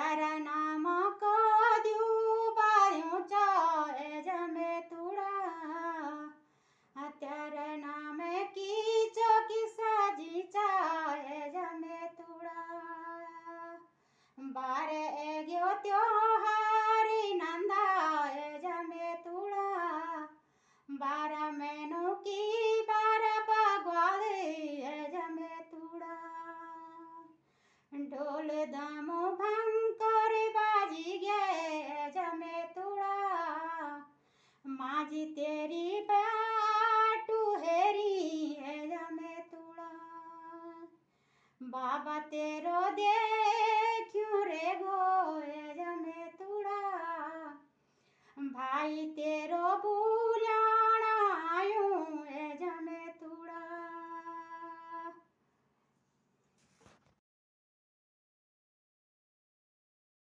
અત્યારે નામ કદ્યું બાર્યું ચાએ જમે તુડા અત્યારે નામે કીચો કિસાજી ચાએ જમે તુડા બારે ગયો ત્યો હારી નંદાએ જમે તુડા 12 મહિનો કી 12 ભગવાલે જમે તુડા ઢોલ દામો ભંગ કરે બાજી ગે જમે તુડા માજી તેરી બાટુ હેરી જમે તુડા બાબા તે